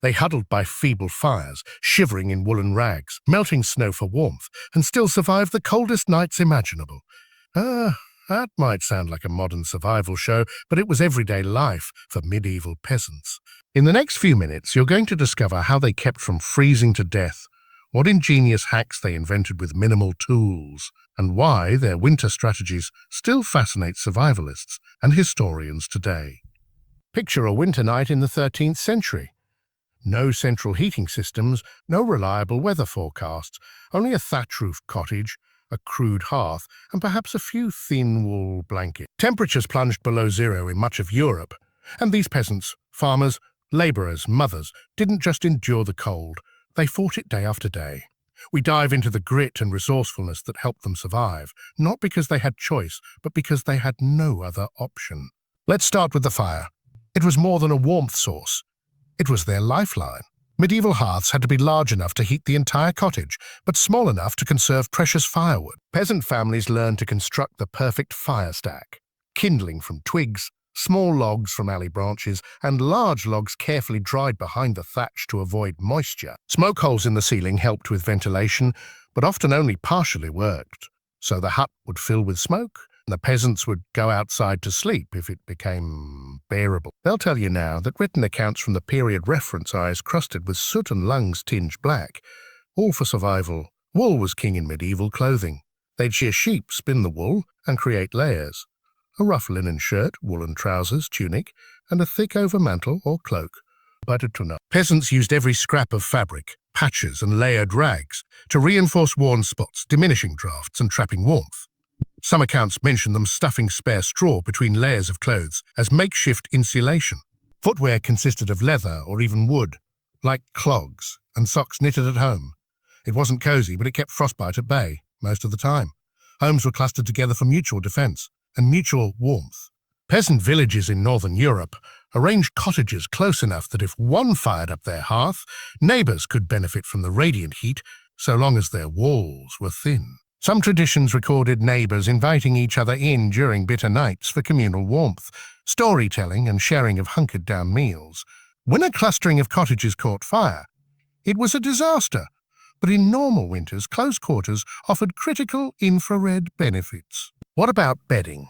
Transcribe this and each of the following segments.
They huddled by feeble fires, shivering in woolen rags, melting snow for warmth, and still survived the coldest nights imaginable. That might sound like a modern survival show, but it was everyday life for medieval peasants. In the next few minutes, you're going to discover how they kept from freezing to death, what ingenious hacks they invented with minimal tools, and why their winter strategies still fascinate survivalists and historians today. Picture a winter night in the 13th century. No central heating systems, no reliable weather forecasts, only a thatch-roofed cottage, a crude hearth, and perhaps a few thin wool blankets. Temperatures plunged below zero in much of Europe, and these peasants, farmers, labourers, mothers, didn't just endure the cold, they fought it day after day. We dive into the grit and resourcefulness that helped them survive, not because they had choice, but because they had no other option. Let's start with the fire. It was more than a warmth source. It was their lifeline. Medieval hearths had to be large enough to heat the entire cottage, but small enough to conserve precious firewood. Peasant families learned to construct the perfect fire stack. Kindling from twigs, small logs from alley branches, and large logs carefully dried behind the thatch to avoid moisture. Smoke holes in the ceiling helped with ventilation, but often only partially worked. So the hut would fill with smoke, and the peasants would go outside to sleep if it became bearable. They'll tell you now that written accounts from the period reference eyes crusted with soot and lungs tinged black. All for survival. Wool was king in medieval clothing. They'd shear sheep, spin the wool, and create layers. A rough linen shirt, woolen trousers, tunic, and a thick overmantle or cloak. Peasants used every scrap of fabric, patches and layered rags to reinforce worn spots, diminishing drafts and trapping warmth. Some accounts mention them stuffing spare straw between layers of clothes as makeshift insulation. Footwear consisted of leather or even wood, like clogs and socks knitted at home. It wasn't cozy, but it kept frostbite at bay most of the time. Homes were clustered together for mutual defense and mutual warmth. Peasant villages in northern Europe arranged cottages close enough that if one fired up their hearth, neighbours could benefit from the radiant heat so long as their walls were thin. Some traditions recorded neighbours inviting each other in during bitter nights for communal warmth, storytelling and sharing of hunkered-down meals. When a clustering of cottages caught fire, it was a disaster, but in normal winters, close quarters offered critical infrared benefits. What about bedding?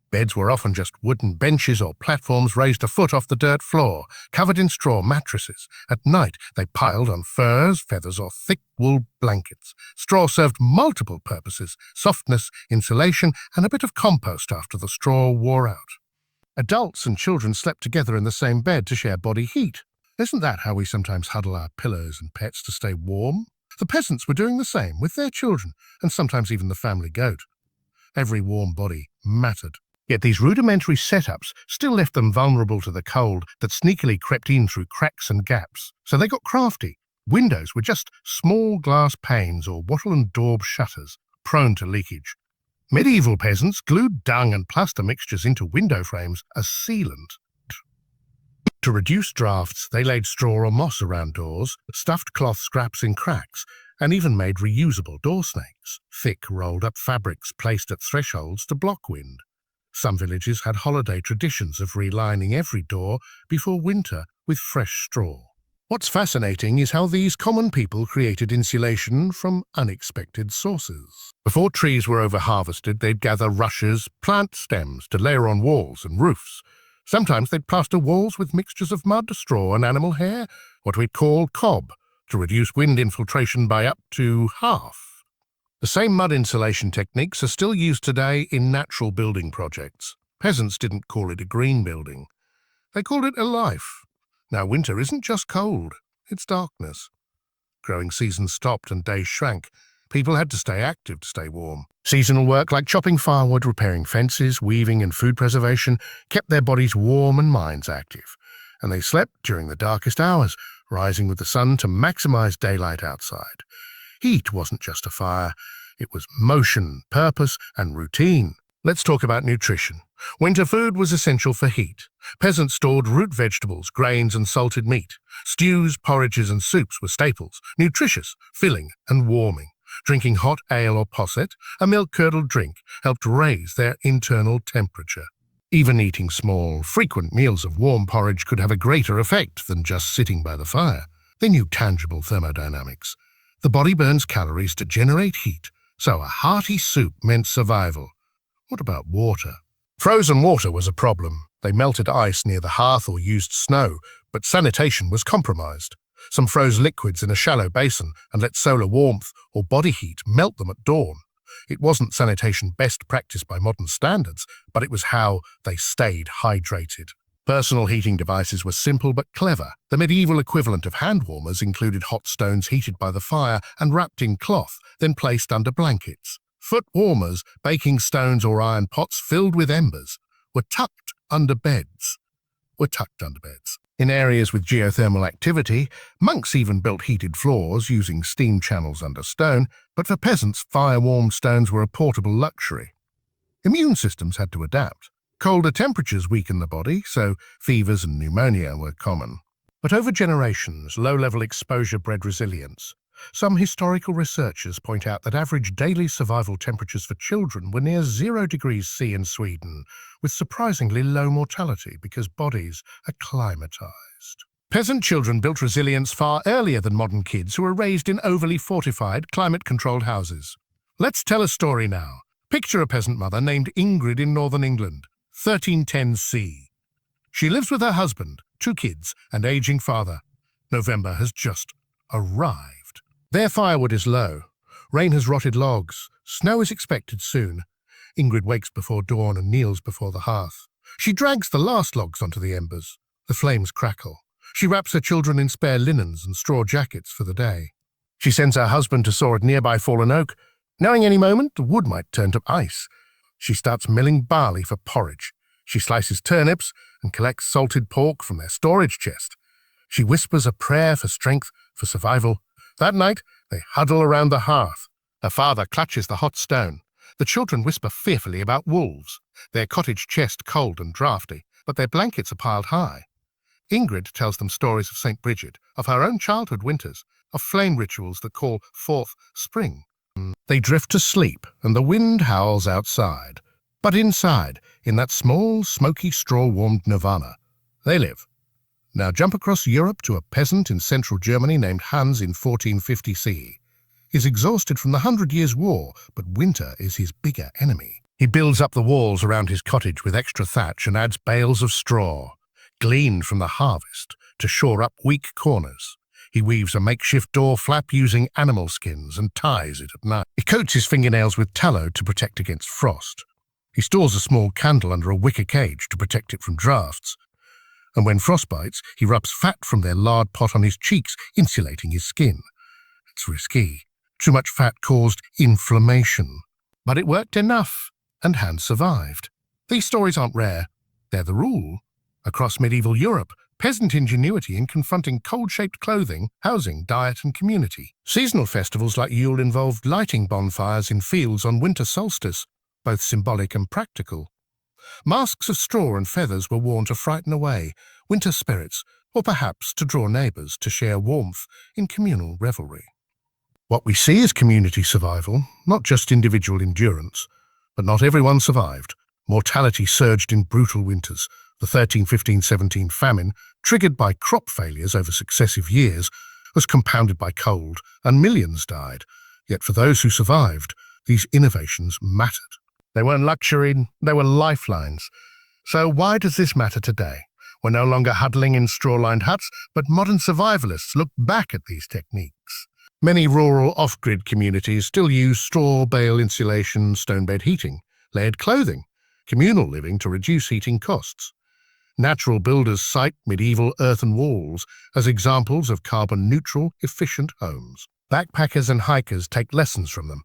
Beds were often just wooden benches or platforms raised a foot off the dirt floor, covered in straw mattresses. At night, they piled on furs, feathers, or thick wool blankets. Straw served multiple purposes: softness, insulation, and a bit of compost after the straw wore out. Adults and children slept together in the same bed to share body heat. Isn't that how we sometimes huddle our pillows and pets to stay warm? The peasants were doing the same with their children, and sometimes even the family goat. Every warm body mattered. Yet these rudimentary setups still left them vulnerable to the cold that sneakily crept in through cracks and gaps. So they got crafty. Windows were just small glass panes or wattle and daub shutters, prone to leakage. Medieval peasants glued dung and plaster mixtures into window frames as sealant. To reduce drafts, they laid straw or moss around doors, stuffed cloth scraps in cracks, and even made reusable door snakes, thick rolled-up fabrics placed at thresholds to block wind. Some villages had holiday traditions of relining every door before winter with fresh straw. What's fascinating is how these common people created insulation from unexpected sources. Before trees were over-harvested, they'd gather rushes, plant stems to layer on walls and roofs. Sometimes they'd plaster walls with mixtures of mud, straw, and animal hair, what we'd call cob, to reduce wind infiltration by up to half. The same mud insulation techniques are still used today in natural building projects. Peasants didn't call it a green building. They called it a life. Now winter isn't just cold, it's darkness. Growing seasons stopped and days shrank. People had to stay active to stay warm. Seasonal work like chopping firewood, repairing fences, weaving and food preservation kept their bodies warm and minds active. And they slept during the darkest hours, rising with the sun to maximize daylight outside. Heat wasn't just a fire, it was motion, purpose, and routine. Let's talk about nutrition. Winter food was essential for heat. Peasants stored root vegetables, grains, and salted meat. Stews, porridges, and soups were staples, nutritious, filling, and warming. Drinking hot ale or posset, a milk-curdled drink, helped raise their internal temperature. Even eating small, frequent meals of warm porridge could have a greater effect than just sitting by the fire. They knew tangible thermodynamics. The body burns calories to generate heat, so a hearty soup meant survival. What about water? Frozen water was a problem. They melted ice near the hearth or used snow, but sanitation was compromised. Some froze liquids in a shallow basin and let solar warmth or body heat melt them at dawn. It wasn't sanitation best practice by modern standards, but it was how they stayed hydrated. Personal heating devices were simple but clever. The medieval equivalent of hand warmers included hot stones heated by the fire and wrapped in cloth, then placed under blankets. Foot warmers, baking stones or iron pots filled with embers, were tucked under beds. In areas with geothermal activity, monks even built heated floors using steam channels under stone, but for peasants, fire-warmed stones were a portable luxury. Immune systems had to adapt. Colder temperatures weakened the body, so fevers and pneumonia were common. But over generations, low-level exposure bred resilience. Some historical researchers point out that average daily survival temperatures for children were near 0 degrees C in Sweden, with surprisingly low mortality because bodies acclimatized. Peasant children built resilience far earlier than modern kids who were raised in overly fortified, climate-controlled houses. Let's tell a story now. Picture a peasant mother named Ingrid in northern England, 1310 C. She lives with her husband, 2 kids, and aging father. November has just arrived. Their firewood is low. Rain has rotted logs. Snow is expected soon. Ingrid wakes before dawn and kneels before the hearth. She drags the last logs onto the embers. The flames crackle. She wraps her children in spare linens and straw jackets for the day. She sends her husband to saw a nearby fallen oak, knowing any moment the wood might turn to ice. She starts milling barley for porridge. She slices turnips and collects salted pork from their storage chest. She whispers a prayer for strength, for survival. That night, they huddle around the hearth. Her father clutches the hot stone. The children whisper fearfully about wolves. Their cottage chest cold and draughty, but their blankets are piled high. Ingrid tells them stories of St. Bridget, of her own childhood winters, of flame rituals that call forth spring. They drift to sleep, and the wind howls outside. But inside, in that small, smoky, straw-warmed nirvana, they live. Now jump across Europe to a peasant in central Germany named Hans in 1450 CE. He's exhausted from the 100 Years' War, but winter is his bigger enemy. He builds up the walls around his cottage with extra thatch and adds bales of straw, gleaned from the harvest, to shore up weak corners. He weaves a makeshift door flap using animal skins and ties it at night. He coats his fingernails with tallow to protect against frost. He stores a small candle under a wicker cage to protect it from drafts. And when frost bites, he rubs fat from their lard pot on his cheeks, insulating his skin. It's risky. Too much fat caused inflammation. But it worked enough, and Hans survived. These stories aren't rare. They're the rule. Across medieval Europe, peasant ingenuity in confronting cold-shaped clothing, housing, diet, and community. Seasonal festivals like Yule involved lighting bonfires in fields on winter solstice, both symbolic and practical. Masks of straw and feathers were worn to frighten away winter spirits, or perhaps to draw neighbours to share warmth in communal revelry. What we see is community survival, not just individual endurance. But not everyone survived. Mortality surged in brutal winters. The 1315-17 famine, triggered by crop failures over successive years, was compounded by cold, and millions died. Yet for those who survived, these innovations mattered. They weren't luxury, they were lifelines. So why does this matter today? We're no longer huddling in straw-lined huts, but modern survivalists look back at these techniques. Many rural off-grid communities still use straw, bale insulation, stone bed heating, layered clothing, communal living to reduce heating costs. Natural builders cite medieval earthen walls as examples of carbon-neutral, efficient homes. Backpackers and hikers take lessons from them,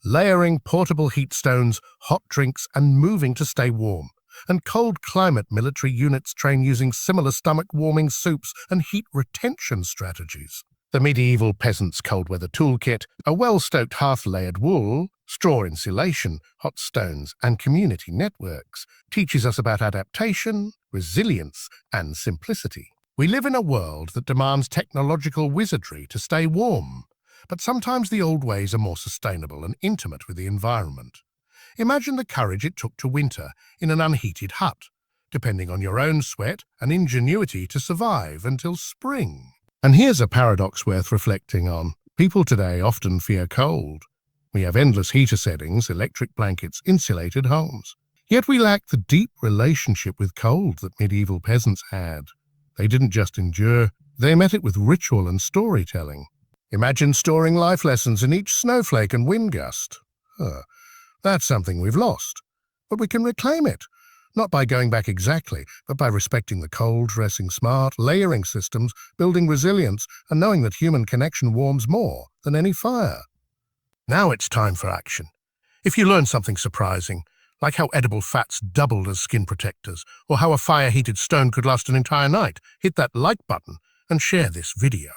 layering portable heat stones, hot drinks, and moving to stay warm. And cold climate military units train using similar stomach-warming soups and heat retention strategies. The medieval peasant's cold-weather toolkit, a well-stoked hearth-layered wool, straw insulation, hot stones, and community networks, teaches us about adaptation, resilience, and simplicity. We live in a world that demands technological wizardry to stay warm, but sometimes the old ways are more sustainable and intimate with the environment. Imagine the courage it took to winter in an unheated hut, depending on your own sweat and ingenuity to survive until spring. And here's a paradox worth reflecting on. People today often fear cold. We have endless heater settings, electric blankets, insulated homes. Yet we lack the deep relationship with cold that medieval peasants had. They didn't just endure, they met it with ritual and storytelling. Imagine storing life lessons in each snowflake and wind gust. That's something we've lost. But we can reclaim it, not by going back exactly, but by respecting the cold, dressing smart, layering systems, building resilience, and knowing that human connection warms more than any fire. Now it's time for action. If you learn something surprising, like how edible fats doubled as skin protectors, or how a fire-heated stone could last an entire night, hit that like button and share this video.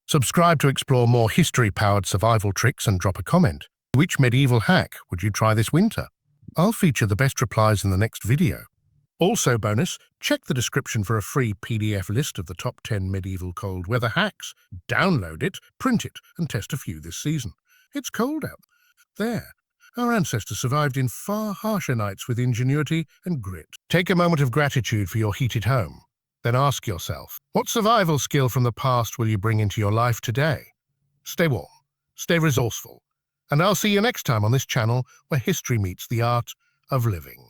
Subscribe to explore more history-powered survival tricks and drop a comment. Which medieval hack would you try this winter? I'll feature the best replies in the next video. Also bonus, check the description for a free PDF list of the top 10 medieval cold weather hacks. Download it, print it, and test a few this season. It's cold out there. Our ancestors survived in far harsher nights with ingenuity and grit. Take a moment of gratitude for your heated home. Then ask yourself, what survival skill from the past will you bring into your life today? Stay warm, stay resourceful, and I'll see you next time on this channel where history meets the art of living.